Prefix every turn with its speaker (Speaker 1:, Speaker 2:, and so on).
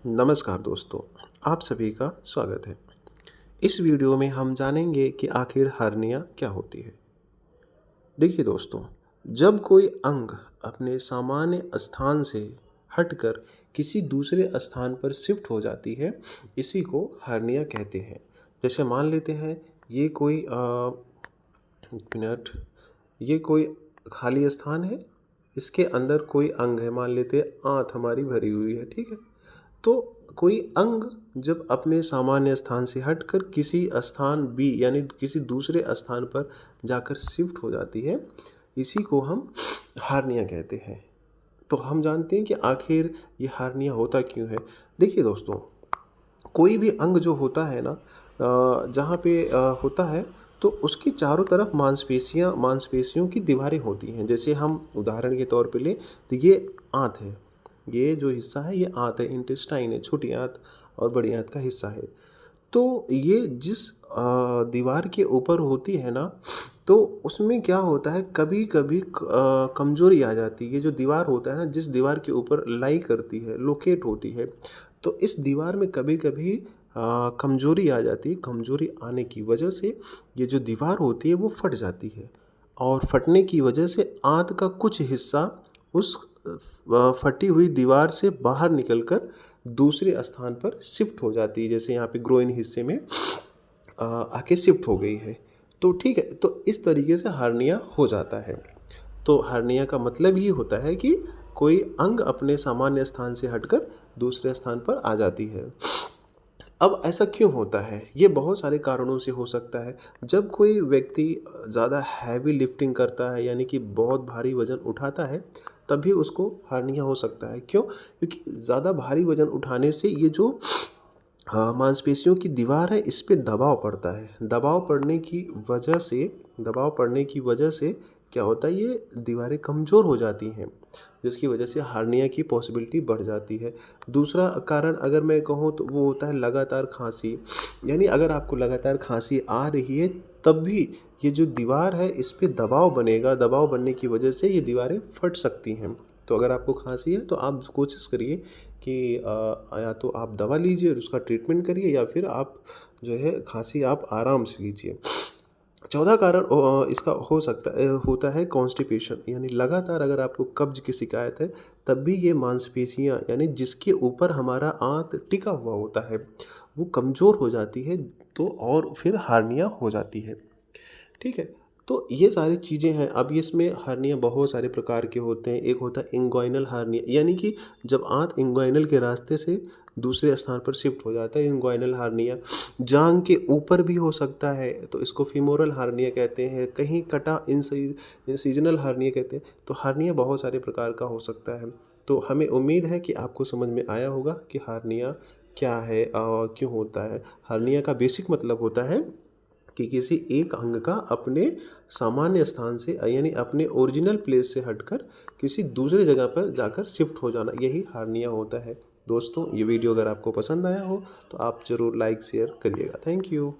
Speaker 1: नमस्कार दोस्तों, आप सभी का स्वागत है। इस वीडियो में हम जानेंगे कि आखिर हर्निया क्या होती है। देखिए दोस्तों, जब कोई अंग अपने सामान्य स्थान से हटकर किसी दूसरे स्थान पर शिफ्ट हो जाती है, इसी को हर्निया कहते हैं। जैसे मान लेते हैं ये कोई एक मिनट, ये कोई खाली स्थान है, इसके अंदर कोई अंग है, मान लेते हैं आंत हमारी भरी हुई है, ठीक है। तो कोई अंग जब अपने सामान्य स्थान से हटकर किसी स्थान बी यानी किसी दूसरे स्थान पर जाकर शिफ्ट हो जाती है, इसी को हम हार्निया कहते हैं। तो हम जानते हैं कि आखिर ये हार्निया होता क्यों है। देखिए दोस्तों, कोई भी अंग जो होता है ना, जहाँ पे होता है, तो उसकी चारों तरफ मांसपेशियों की दीवारें होती हैं। जैसे हम उदाहरण के तौर पे लें तो ये आंत है, ये जो हिस्सा है ये आंत है, इंटेस्टाइन है, छोटी आंत और बड़ी आंत का हिस्सा है। तो ये जिस दीवार के ऊपर होती है ना, तो उसमें क्या होता है, कभी कभी कमजोरी आ जाती है। ये जो दीवार होता है ना, जिस दीवार के ऊपर लाई करती है, लोकेट होती है, तो इस दीवार में कभी कभी कमजोरी आ जाती है। कमजोरी आने की वजह से ये जो दीवार होती है वो फट जाती है, और फटने की वजह से आंत का कुछ हिस्सा उस फटी हुई दीवार से बाहर निकलकर दूसरे स्थान पर शिफ्ट हो जाती है। जैसे यहाँ पे ग्रोइन हिस्से में आके शिफ्ट हो गई है। तो ठीक है, तो इस तरीके से हार्निया हो जाता है। तो हार्निया का मतलब ही होता है कि कोई अंग अपने सामान्य स्थान से हटकर दूसरे स्थान पर आ जाती है। अब ऐसा क्यों होता है? ये बहुत सारे कारणों से हो सकता है। जब कोई व्यक्ति ज़्यादा हैवी लिफ्टिंग करता है, यानी कि बहुत भारी वज़न उठाता है, तभी उसको हार्निया हो सकता है। क्यों? क्योंकि ज़्यादा भारी वज़न उठाने से ये जो मांसपेशियों की दीवार है, इस पे दबाव पड़ता है। दबाव पड़ने की वजह से क्या होता है, ये दीवारें कमज़ोर हो जाती हैं, जिसकी वजह से हार्निया की पॉसिबिलिटी बढ़ जाती है। दूसरा कारण अगर मैं कहूँ तो वो होता है लगातार खांसी। यानी अगर आपको लगातार खांसी आ रही है, तब भी ये जो दीवार है इस पे दबाव बनेगा। दबाव बनने की वजह से ये दीवारें फट सकती हैं। तो अगर आपको खांसी है तो आप कोशिश करिए कि या तो आप दवा लीजिए और उसका ट्रीटमेंट करिए, या फिर आप जो है खांसी आप आराम से लीजिए। चौथा कारण इसका होता है कॉन्स्टिपेशन। यानी लगातार अगर आपको कब्ज की शिकायत है, तब भी ये मांसपेशियाँ यानी जिसके ऊपर हमारा आंत टिका हुआ होता है, वो कमज़ोर हो जाती है, तो और फिर हार्निया हो जाती है। ठीक है, तो ये सारी चीज़ें हैं। अब इसमें हार्निया बहुत सारे प्रकार के होते हैं। एक होता है इंग्वाइनल हार्निया, यानी कि जब आंत इंग्वाइनल के रास्ते से दूसरे स्थान पर शिफ्ट हो जाता है, इंग्वाइनल हार्निया। जांघ के ऊपर भी हो सकता है, तो इसको फीमोरल हार्निया कहते हैं। कहीं कटा इंसिजनल हार्निया कहते हैं। तो हार्निया बहुत सारे प्रकार का हो सकता है। तो हमें उम्मीद है कि आपको समझ में आया होगा कि हार्निया क्या है और क्यों होता है। हार्निया का बेसिक मतलब होता है कि किसी एक अंग का अपने सामान्य स्थान से यानी अपने ओरिजिनल प्लेस से हटकर किसी दूसरे जगह पर जाकर शिफ्ट हो जाना, यही हार्निया होता है। दोस्तों, ये वीडियो अगर आपको पसंद आया हो तो आप ज़रूर लाइक शेयर करिएगा। Thank you.